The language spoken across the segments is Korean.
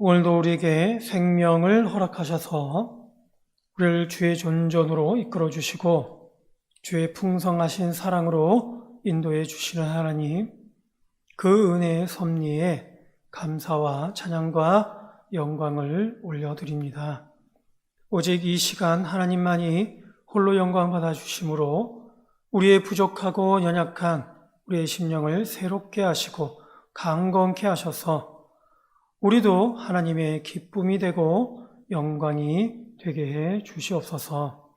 오늘도 우리에게 생명을 허락하셔서 우리를 주의 존전으로 이끌어 주시고 주의 풍성하신 사랑으로 인도해 주시는 하나님, 그 은혜의 섭리에 감사와 찬양과 영광을 올려드립니다. 오직 이 시간 하나님만이 홀로 영광 받아주심으로 우리의 부족하고 연약한 우리의 심령을 새롭게 하시고 강건케 하셔서 우리도 하나님의 기쁨이 되고 영광이 되게 해 주시옵소서.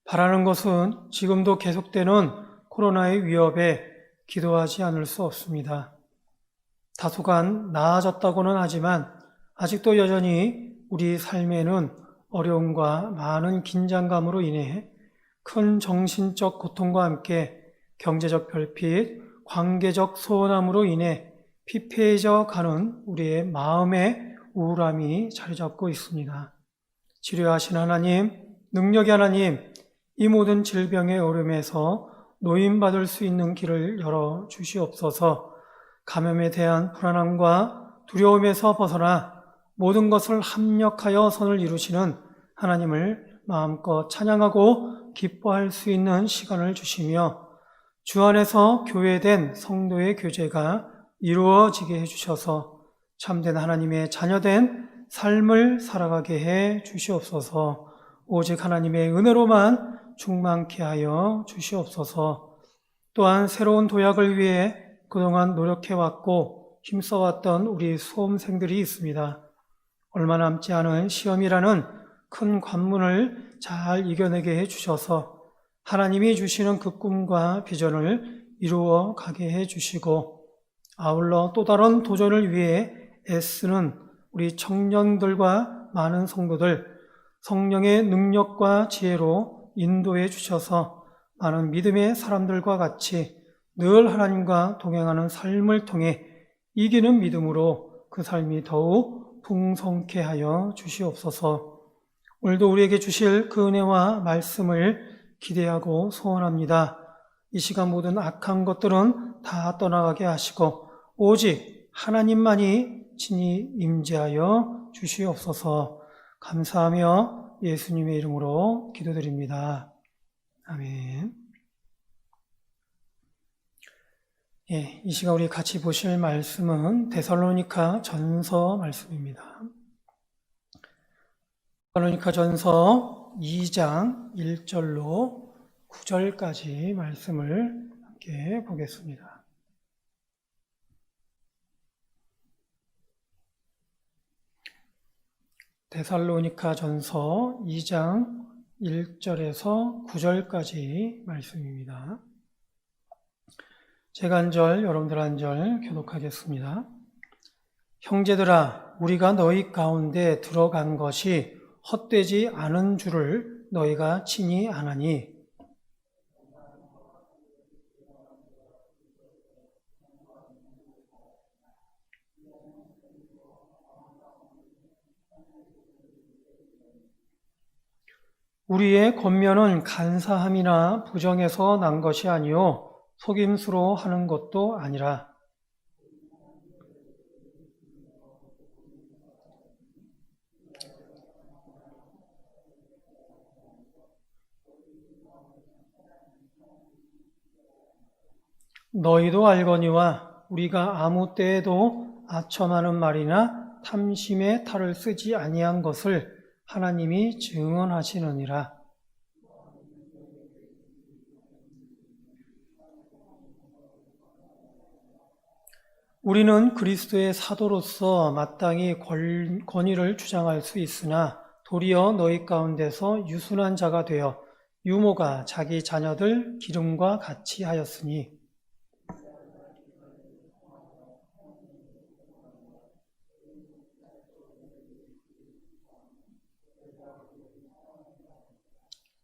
바라는 것은 지금도 계속되는 코로나의 위협에 기도하지 않을 수 없습니다. 다소간 나아졌다고는 하지만 아직도 여전히 우리 삶에는 어려움과 많은 긴장감으로 인해 큰 정신적 고통과 함께 경제적 결핍, 관계적 소원함으로 인해 피폐해져 가는 우리의 마음의 우울함이 자리 잡고 있습니다. 치료하신 하나님, 능력의 하나님, 이 모든 질병의 어려움에서 노임받을 수 있는 길을 열어 주시옵소서. 감염에 대한 불안함과 두려움에서 벗어나 모든 것을 합력하여 선을 이루시는 하나님을 마음껏 찬양하고 기뻐할 수 있는 시간을 주시며 주 안에서 교회된 성도의 교제가 이루어지게 해주셔서 참된 하나님의 자녀된 삶을 살아가게 해 주시옵소서. 오직 하나님의 은혜로만 충만케 하여 주시옵소서. 또한 새로운 도약을 위해 그동안 노력해왔고 힘써왔던 우리 수험생들이 있습니다. 얼마 남지 않은 시험이라는 큰 관문을 잘 이겨내게 해주셔서 하나님이 주시는 그 꿈과 비전을 이루어 가게 해주시고 아울러 또 다른 도전을 위해 애쓰는 우리 청년들과 많은 성도들 성령의 능력과 지혜로 인도해 주셔서 많은 믿음의 사람들과 같이 늘 하나님과 동행하는 삶을 통해 이기는 믿음으로 그 삶이 더욱 풍성케 하여 주시옵소서. 오늘도 우리에게 주실 그 은혜와 말씀을 기대하고 소원합니다. 이 시간 모든 악한 것들은 다 떠나가게 하시고 오직 하나님만이 친히 임재하여 주시옵소서. 감사하며 예수님의 이름으로 기도드립니다. 아멘. 이 시간 우리 같이 보실 말씀은 데살로니가 전서 말씀입니다. 데살로니가 전서 2장 1절로 9절까지 말씀을 함께 보겠습니다. 데살로니가 전서 2장 1절에서 9절까지 말씀입니다. 제가 한 절, 여러분들 한 절 교독하겠습니다. 형제들아, 우리가 너희 가운데 들어간 것이 헛되지 않은 줄을 너희가 친히 아나니 우리의 권면은 간사함이나 부정에서 난 것이 아니요 속임수로 하는 것도 아니라 너희도 알거니와 우리가 아무 때에도 아첨하는 말이나 탐심의 탈을 쓰지 아니한 것을 하나님이 증언하시느니라. 우리는 그리스도의 사도로서 마땅히 권위를 주장할 수 있으나 도리어 너희 가운데서 유순한 자가 되어 유모가 자기 자녀들 기름과 같이 하였으니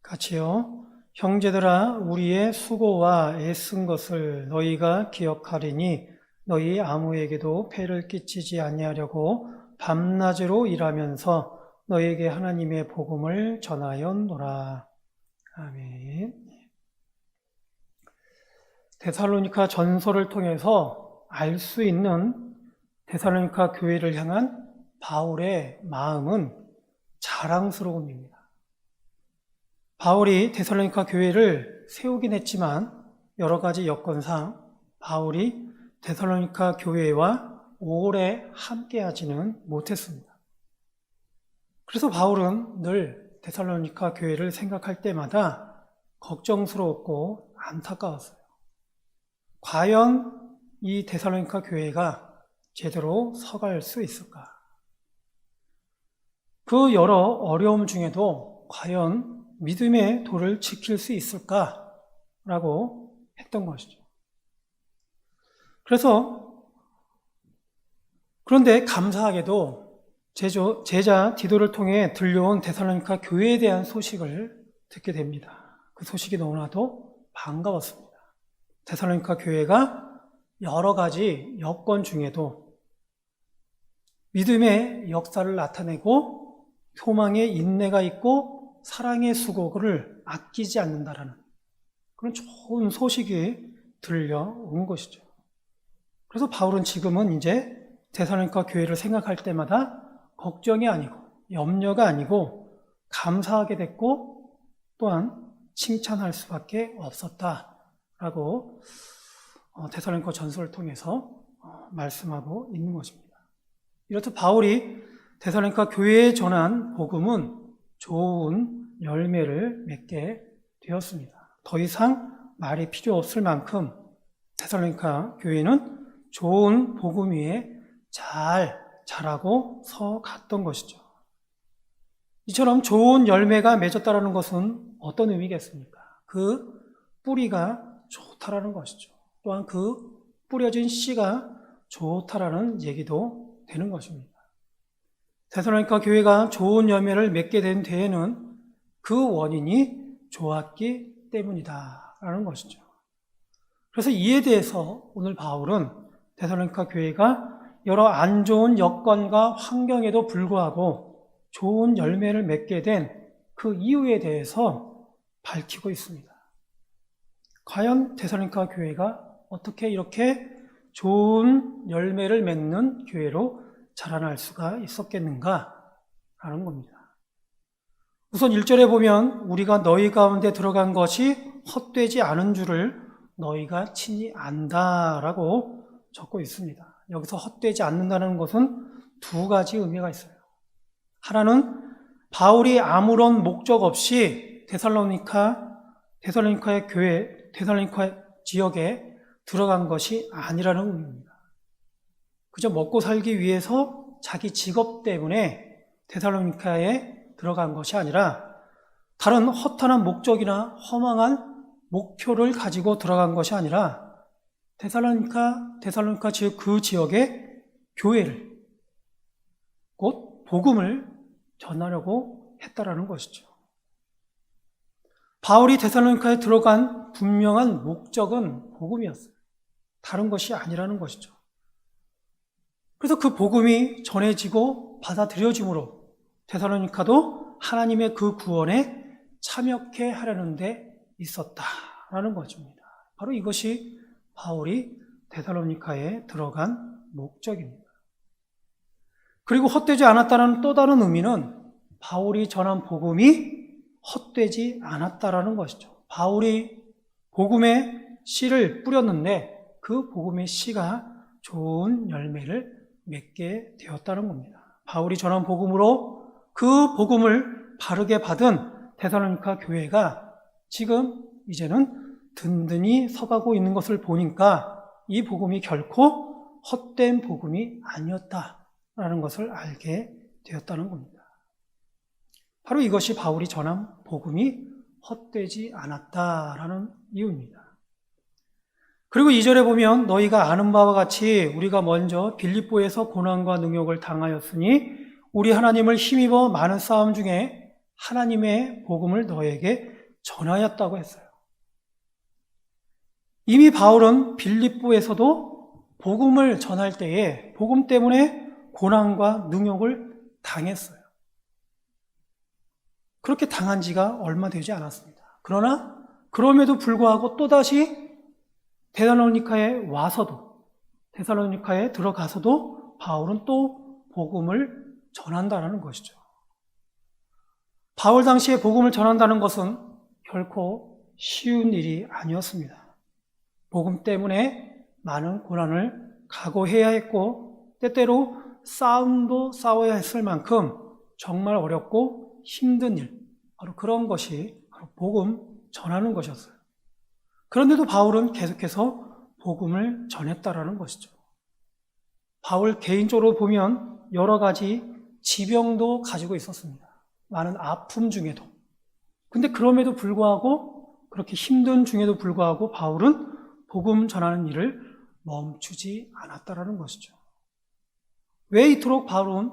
같이요. 형제들아, 우리의 수고와 애쓴 것을 너희가 기억하리니 너희 아무에게도 폐를 끼치지 아니하려고 밤낮으로 일하면서 너희에게 하나님의 복음을 전하였노라. 아멘. 데살로니가 전서를 통해서 알 수 있는 데살로니가 교회를 향한 바울의 마음은 자랑스러움입니다. 바울이 데살로니가 교회를 세우긴 했지만 여러 가지 여건상 바울이 데살로니가 교회와 오래 함께하지는 못했습니다. 그래서 바울은 늘 데살로니가 교회를 생각할 때마다 걱정스러웠고 안타까웠어요. 과연 이 데살로니가 교회가 제대로 서갈 수 있을까? 그 여러 어려움 중에도 과연 믿음의 도를 지킬 수 있을까라고 했던 것이죠. 그런데 감사하게도 제자 디도를 통해 들려온 데살로니가 교회에 대한 소식을 듣게 됩니다. 그 소식이 너무나도 반가웠습니다. 데살로니가 교회가 여러 가지 여건 중에도 믿음의 역사를 나타내고 소망의 인내가 있고 사랑의 수고를 아끼지 않는다라는 그런 좋은 소식이 들려온 것이죠. 그래서 바울은 지금은 이제 데살로니가 교회를 생각할 때마다 걱정이 아니고 염려가 아니고 감사하게 됐고 또한 칭찬할 수밖에 없었다라고 데살로니가 전서를 통해서 말씀하고 있는 것입니다. 이렇듯 바울이 데살로니가 교회에 전한 복음은 좋은 열매를 맺게 되었습니다. 더 이상 말이 필요 없을 만큼 데살로니가 교회는 좋은 복음 위에 잘 자라고 서 갔던 것이죠. 이처럼 좋은 열매가 맺었다는 것은 어떤 의미겠습니까? 그 뿌리가 좋다라는 것이죠. 또한 그 뿌려진 씨가 좋다라는 얘기도 되는 것입니다. 데살로니가 교회가 좋은 열매를 맺게 된 데에는 그 원인이 좋았기 때문이다라는 것이죠. 그래서 이에 대해서 오늘 바울은 데살로니가 교회가 여러 안 좋은 여건과 환경에도 불구하고 좋은 열매를 맺게 된 그 이유에 대해서 밝히고 있습니다. 과연 데살로니가 교회가 어떻게 이렇게 좋은 열매를 맺는 교회로 자라날 수가 있었겠는가 하는 겁니다. 우선 1절에 보면 우리가 너희 가운데 들어간 것이 헛되지 않은 줄을 너희가 친히 안다라고 적고 있습니다. 여기서 헛되지 않는다는 것은 두 가지 의미가 있어요. 하나는 바울이 아무런 목적 없이 데살로니카의 교회, 데살로니카 지역에 들어간 것이 아니라는 의미입니다. 그저 먹고 살기 위해서 자기 직업 때문에 데살로니카에 들어간 것이 아니라 다른 허탄한 목적이나 허망한 목표를 가지고 들어간 것이 아니라 데살로니카 즉 그 지역의 교회를 곧 복음을 전하려고 했다라는 것이죠. 바울이 데살로니카에 들어간 분명한 목적은 복음이었어요. 다른 것이 아니라는 것이죠. 그래서 그 복음이 전해지고 받아들여짐으로 데살로니카도 하나님의 그 구원에 참여케 하려는 데 있었다라는 것입니다. 바로 이것이 바울이 데살로니카에 들어간 목적입니다. 그리고 헛되지 않았다는 또 다른 의미는 바울이 전한 복음이 헛되지 않았다라는 것이죠. 바울이 복음의 씨를 뿌렸는데 그 복음의 씨가 좋은 열매를 맺게 되었다는 겁니다. 바울이 전한 복음으로 그 복음을 바르게 받은 데살로니가 교회가 지금 이제는 든든히 서가고 있는 것을 보니까 이 복음이 결코 헛된 복음이 아니었다라는 것을 알게 되었다는 겁니다. 바로 이것이 바울이 전한 복음이 헛되지 않았다라는 이유입니다. 그리고 2절에 보면 너희가 아는 바와 같이 우리가 먼저 빌립보에서 고난과 능욕을 당하였으니 우리 하나님을 힘입어 많은 싸움 중에 하나님의 복음을 너에게 전하였다고 했어요. 이미 바울은 빌립보에서도 복음을 전할 때에 복음 때문에 고난과 능욕을 당했어요. 그렇게 당한 지가 얼마 되지 않았습니다. 그러나 그럼에도 불구하고 또다시 데살로니카에 들어가서도 바울은 또 복음을 전한다는 것이죠. 바울 당시에 복음을 전한다는 것은 결코 쉬운 일이 아니었습니다. 복음 때문에 많은 고난을 각오해야 했고 때때로 싸움도 싸워야 했을 만큼 정말 어렵고 힘든 일, 바로 그런 것이 바로 복음 전하는 것이었어요. 그런데도 바울은 계속해서 복음을 전했다라는 것이죠. 바울 개인적으로 보면 여러 가지 지병도 가지고 있었습니다. 많은 아픔 중에도. 근데 그럼에도 불구하고 그렇게 힘든 중에도 불구하고 바울은 복음 전하는 일을 멈추지 않았다라는 것이죠. 왜 이토록 바울은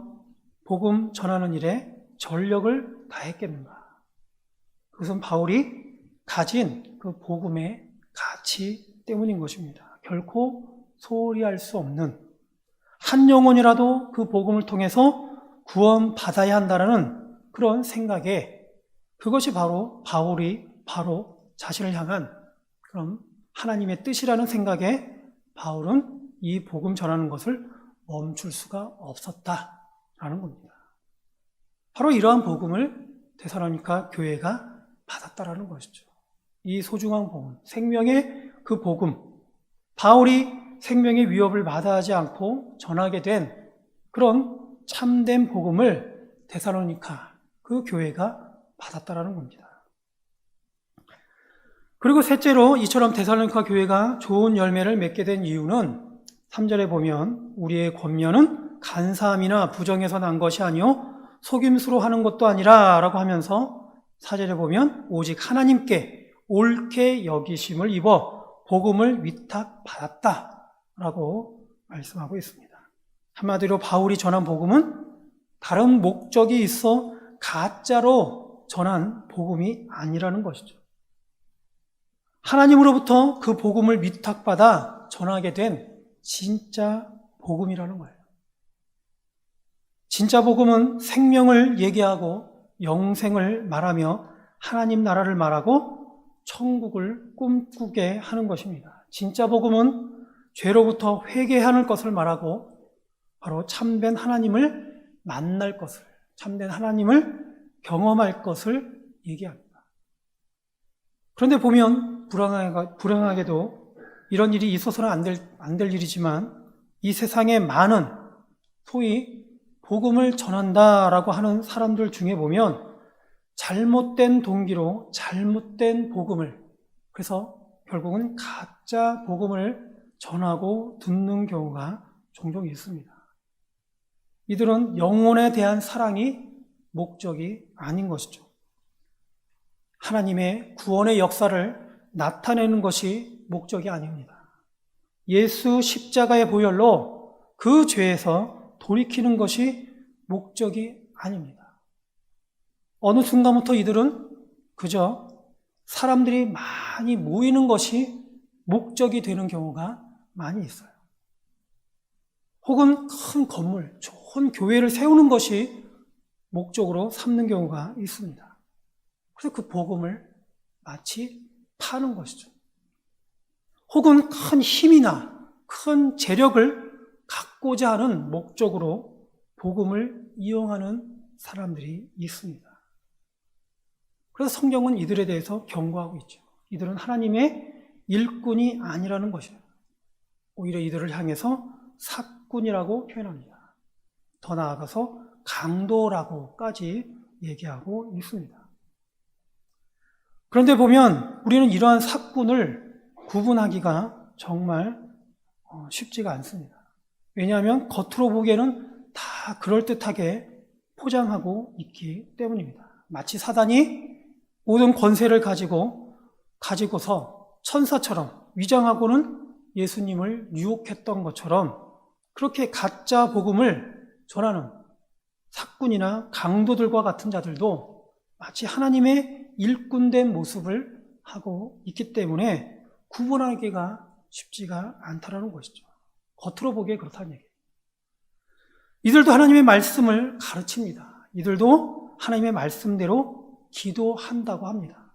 복음 전하는 일에 전력을 다했겠는가? 그것은 바울이 가진 그 복음의 가치 때문인 것입니다. 결코 소홀히 할 수 없는 한 영혼이라도 그 복음을 통해서 구원받아야 한다는 그런 생각에 그것이 바로 바울이 바로 자신을 향한 그런 하나님의 뜻이라는 생각에 바울은 이 복음 전하는 것을 멈출 수가 없었다라는 겁니다. 바로 이러한 복음을 데살로니가 교회가 받았다라는 것이죠. 이 소중한 복음, 생명의 그 복음, 바울이 생명의 위협을 마다하지 않고 전하게 된 그런 참된 복음을 데살로니가 그 교회가 받았다라는 겁니다. 그리고 셋째로 이처럼 데살로니가 교회가 좋은 열매를 맺게 된 이유는 3절에 보면 우리의 권면은 간사함이나 부정에서 난 것이 아니요 속임수로 하는 것도 아니라 라고 하면서 4절에 보면 오직 하나님께 옳게 여기심을 입어 복음을 위탁받았다 라고 말씀하고 있습니다. 한마디로 바울이 전한 복음은 다른 목적이 있어 가짜로 전한 복음이 아니라는 것이죠. 하나님으로부터 그 복음을 위탁받아 전하게 된 진짜 복음이라는 거예요. 진짜 복음은 생명을 얘기하고 영생을 말하며 하나님 나라를 말하고 천국을 꿈꾸게 하는 것입니다. 진짜 복음은 죄로부터 회개하는 것을 말하고 바로 참된 하나님을 만날 것을, 참된 하나님을 경험할 것을 얘기합니다. 그런데 보면 불행하게도 이런 일이 있어서는 안 될 일이지만 이 세상에 많은 소위 복음을 전한다라고 하는 사람들 중에 보면 잘못된 동기로 잘못된 복음을, 그래서 결국은 가짜 복음을 전하고 듣는 경우가 종종 있습니다. 이들은 영혼에 대한 사랑이 목적이 아닌 것이죠. 하나님의 구원의 역사를 나타내는 것이 목적이 아닙니다. 예수 십자가의 보혈로 그 죄에서 돌이키는 것이 목적이 아닙니다. 어느 순간부터 이들은 그저 사람들이 많이 모이는 것이 목적이 되는 경우가 많이 있어요. 혹은 큰 건물, 좋은 교회를 세우는 것이 목적으로 삼는 경우가 있습니다. 그래서 그 복음을 마치 파는 것이죠. 혹은 큰 힘이나 큰 재력을 갖고자 하는 목적으로 복음을 이용하는 사람들이 있습니다. 그래서 성경은 이들에 대해서 경고하고 있죠. 이들은 하나님의 일꾼이 아니라는 것이에요. 오히려 이들을 향해서 사꾼이라고 표현합니다. 더 나아가서 강도라고까지 얘기하고 있습니다. 그런데 보면 우리는 이러한 사꾼을 구분하기가 정말 쉽지가 않습니다. 왜냐하면 겉으로 보기에는 다 그럴듯하게 포장하고 있기 때문입니다. 마치 사단이 모든 권세를 가지고서 천사처럼 위장하고는 예수님을 유혹했던 것처럼 그렇게 가짜 복음을 전하는 사꾼이나 강도들과 같은 자들도 마치 하나님의 일꾼된 모습을 하고 있기 때문에 구분하기가 쉽지가 않다는 것이죠. 겉으로 보기에 그렇다는 얘기예요. 이들도 하나님의 말씀을 가르칩니다. 이들도 하나님의 말씀대로 기도한다고 합니다.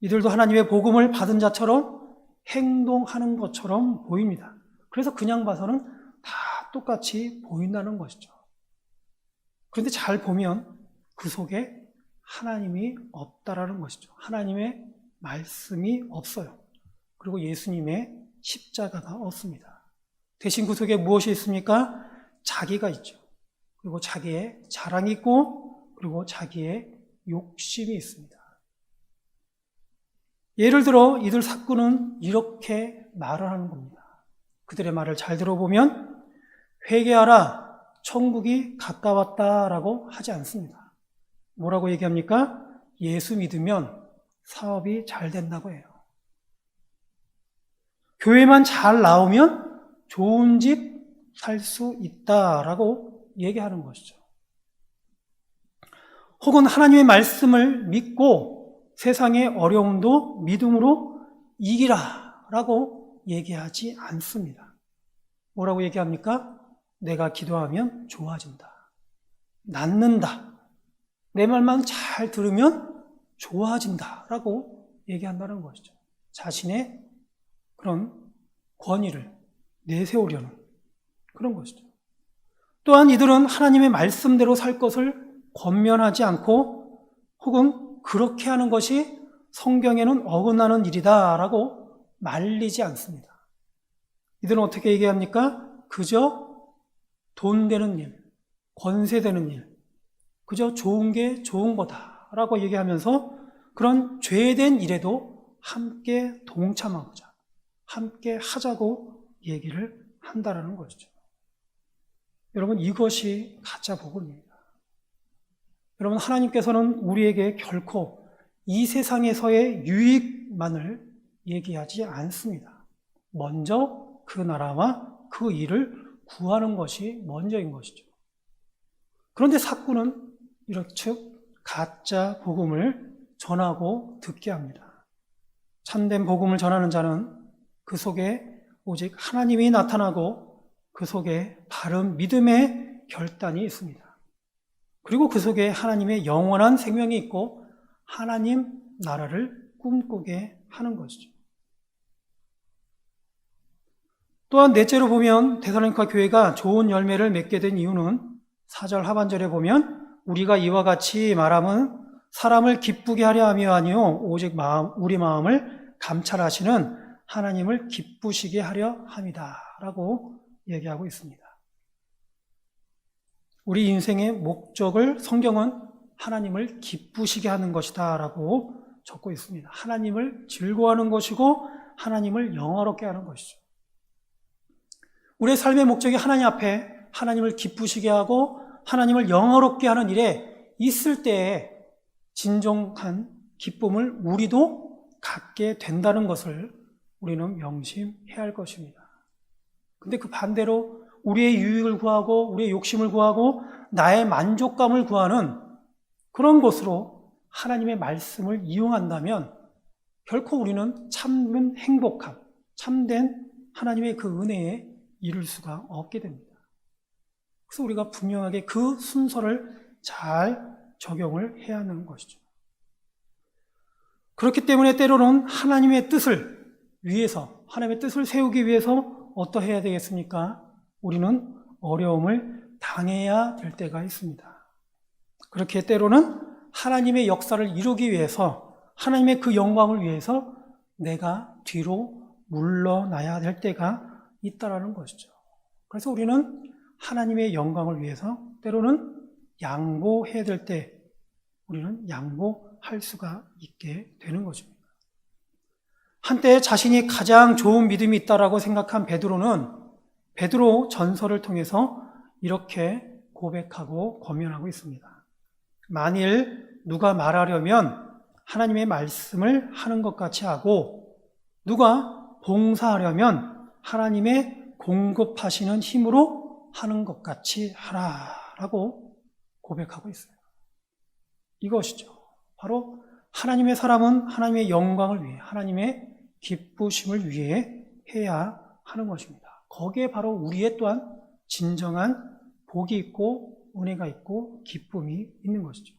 이들도 하나님의 복음을 받은 자처럼 행동하는 것처럼 보입니다. 그래서 그냥 봐서는 다 똑같이 보인다는 것이죠. 그런데 잘 보면 그 속에 하나님이 없다라는 것이죠. 하나님의 말씀이 없어요. 그리고 예수님의 십자가가 없습니다. 대신 그 속에 무엇이 있습니까? 자기가 있죠. 그리고 자기의 자랑이 있고, 그리고 자기의 욕심이 있습니다. 예를 들어 이들 사꾼은 이렇게 말을 하는 겁니다. 그들의 말을 잘 들어보면 회개하라, 천국이 가까웠다라고 하지 않습니다. 뭐라고 얘기합니까? 예수 믿으면 사업이 잘 된다고 해요. 교회만 잘 나오면 좋은 집 살 수 있다라고 얘기하는 것이죠. 혹은 하나님의 말씀을 믿고 세상의 어려움도 믿음으로 이기라라고 얘기하지 않습니다. 뭐라고 얘기합니까? 내가 기도하면 좋아진다. 낫는다. 내 말만 잘 들으면 좋아진다라고 얘기한다는 것이죠. 자신의 그런 권위를 내세우려는 그런 것이죠. 또한 이들은 하나님의 말씀대로 살 것을 권면하지 않고 혹은 그렇게 하는 것이 성경에는 어긋나는 일이다라고 말리지 않습니다. 이들은 어떻게 얘기합니까? 그저 돈 되는 일, 권세 되는 일, 그저 좋은 게 좋은 거다라고 얘기하면서 그런 죄된 일에도 함께 동참하고자, 함께 하자고 얘기를 한다라는 것이죠. 여러분, 이것이 가짜 복음입니다. 여러분, 하나님께서는 우리에게 결코 이 세상에서의 유익만을 얘기하지 않습니다. 먼저 그 나라와 그 일을 구하는 것이 먼저인 것이죠. 그런데 사꾼은 이렇듯 가짜 복음을 전하고 듣게 합니다. 참된 복음을 전하는 자는 그 속에 오직 하나님이 나타나고 그 속에 바른 믿음의 결단이 있습니다. 그리고 그 속에 하나님의 영원한 생명이 있고 하나님 나라를 꿈꾸게 하는 것이죠. 또한 넷째로 보면 데살로니가 교회가 좋은 열매를 맺게 된 이유는 4절 하반절에 보면 우리가 이와 같이 말함은 사람을 기쁘게 하려 함이 아니요 오직 우리 마음을 감찰하시는 하나님을 기쁘시게 하려 함이다 라고 얘기하고 있습니다. 우리 인생의 목적을 성경은 하나님을 기쁘시게 하는 것이다 라고 적고 있습니다. 하나님을 즐거워하는 것이고 하나님을 영화롭게 하는 것이죠. 우리의 삶의 목적이 하나님 앞에 하나님을 기쁘시게 하고 하나님을 영화롭게 하는 일에 있을 때에 진정한 기쁨을 우리도 갖게 된다는 것을 우리는 명심해야 할 것입니다. 근데 그 반대로 우리의 유익을 구하고 우리의 욕심을 구하고 나의 만족감을 구하는 그런 것으로 하나님의 말씀을 이용한다면 결코 우리는 참된 행복함, 참된 하나님의 그 은혜에 이룰 수가 없게 됩니다. 그래서 우리가 분명하게 그 순서를 잘 적용을 해야 하는 것이죠. 그렇기 때문에 때로는 하나님의 뜻을 위해서, 하나님의 뜻을 세우기 위해서 어떠해야 되겠습니까? 우리는 어려움을 당해야 될 때가 있습니다. 그렇게 때로는 하나님의 역사를 이루기 위해서, 하나님의 그 영광을 위해서 내가 뒤로 물러나야 될 때가 있다라는 것이죠. 그래서 우리는 하나님의 영광을 위해서 때로는 양보해야 될 때 우리는 양보할 수가 있게 되는 것입니다. 한때 자신이 가장 좋은 믿음이 있다라고 생각한 베드로는 베드로 전설을 통해서 이렇게 고백하고 권면하고 있습니다. 만일 누가 말하려면 하나님의 말씀을 하는 것 같이 하고 누가 봉사하려면 하나님의 공급하시는 힘으로 하는 것 같이 하라라고 고백하고 있어요. 이것이죠. 바로 하나님의 사람은 하나님의 영광을 위해, 하나님의 기쁘심을 위해 해야 하는 것입니다. 거기에 바로 우리의 또한 진정한 복이 있고 은혜가 있고 기쁨이 있는 것이죠.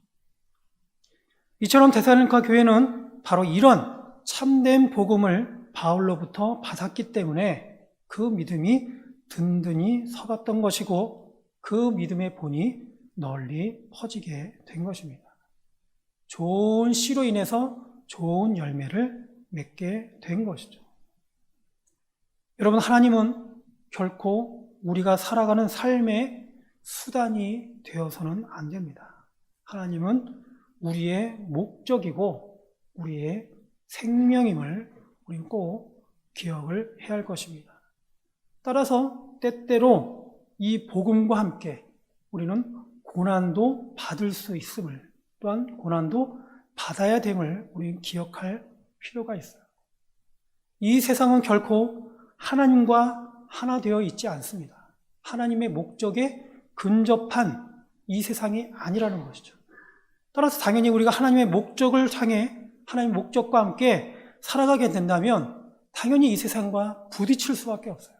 이처럼 데살로니가 교회는 바로 이런 참된 복음을 바울로부터 받았기 때문에 그 믿음이 든든히 서갔던 것이고 그 믿음의 본이 널리 퍼지게 된 것입니다. 좋은 씨로 인해서 좋은 열매를 맺게 된 것이죠. 여러분, 하나님은 결코 우리가 살아가는 삶의 수단이 되어서는 안 됩니다. 하나님은 우리의 목적이고 우리의 생명임을 우리는 꼭 기억을 해야 할 것입니다. 따라서 때때로 이 복음과 함께 우리는 고난도 받을 수 있음을, 또한 고난도 받아야 됨을 우리는 기억할 필요가 있어요. 이 세상은 결코 하나님과 하나 되어 있지 않습니다. 하나님의 목적에 근접한 이 세상이 아니라는 것이죠. 따라서 당연히 우리가 하나님의 목적을 향해 하나님의 목적과 함께 살아가게 된다면 당연히 이 세상과 부딪힐 수밖에 없어요.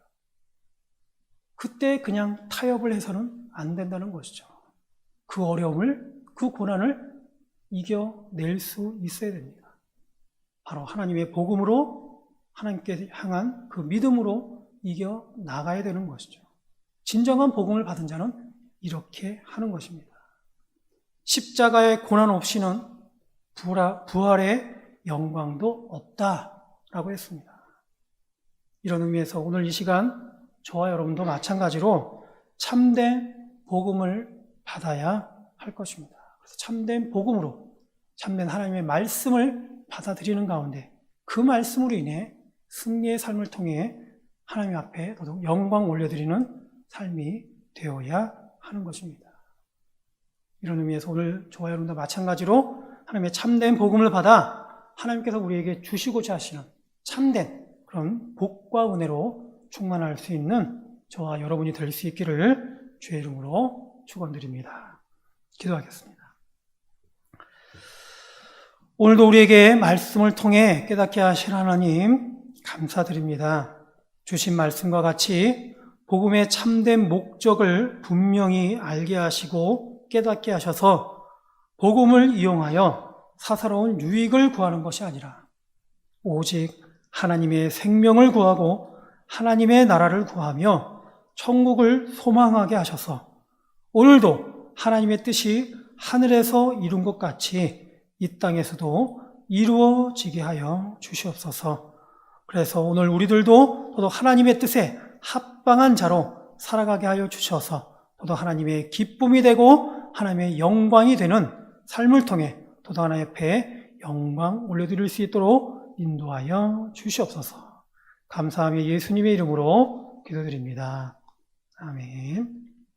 그때 그냥 타협을 해서는 안 된다는 것이죠. 그 어려움을, 그 고난을 이겨낼 수 있어야 됩니다. 바로 하나님의 복음으로, 하나님께 향한 그 믿음으로 이겨나가야 되는 것이죠. 진정한 복음을 받은 자는 이렇게 하는 것입니다. 십자가의 고난 없이는 부활의 영광도 없다라고 했습니다. 이런 의미에서 오늘 이 시간 저와 여러분도 마찬가지로 참된 복음을 받아야 할 것입니다. 그래서 참된 복음으로, 참된 하나님의 말씀을 받아들이는 가운데 그 말씀으로 인해 승리의 삶을 통해 하나님 앞에 더더욱 영광 올려드리는 삶이 되어야 하는 것입니다. 이런 의미에서 오늘 저와 여러분도 마찬가지로 하나님의 참된 복음을 받아 하나님께서 우리에게 주시고자 하시는 참된 그런 복과 은혜로 충만할 수 있는 저와 여러분이 될 수 있기를 주의 이름으로 축원드립니다. 기도하겠습니다. 오늘도 우리에게 말씀을 통해 깨닫게 하신 하나님 감사드립니다. 주신 말씀과 같이 복음의 참된 목적을 분명히 알게 하시고 깨닫게 하셔서 복음을 이용하여 사사로운 유익을 구하는 것이 아니라 오직 하나님의 생명을 구하고 하나님의 나라를 구하며 천국을 소망하게 하셔서 오늘도 하나님의 뜻이 하늘에서 이룬 것 같이 이 땅에서도 이루어지게 하여 주시옵소서. 그래서 오늘 우리들도 더더 하나님의 뜻에 합당한 자로 살아가게 하여 주셔서 더더 하나님의 기쁨이 되고 하나님의 영광이 되는 삶을 통해 더더 하나님 앞에 영광 올려드릴 수 있도록 인도하여 주시옵소서. 감사하며 예수님의 이름으로 기도드립니다. 아멘.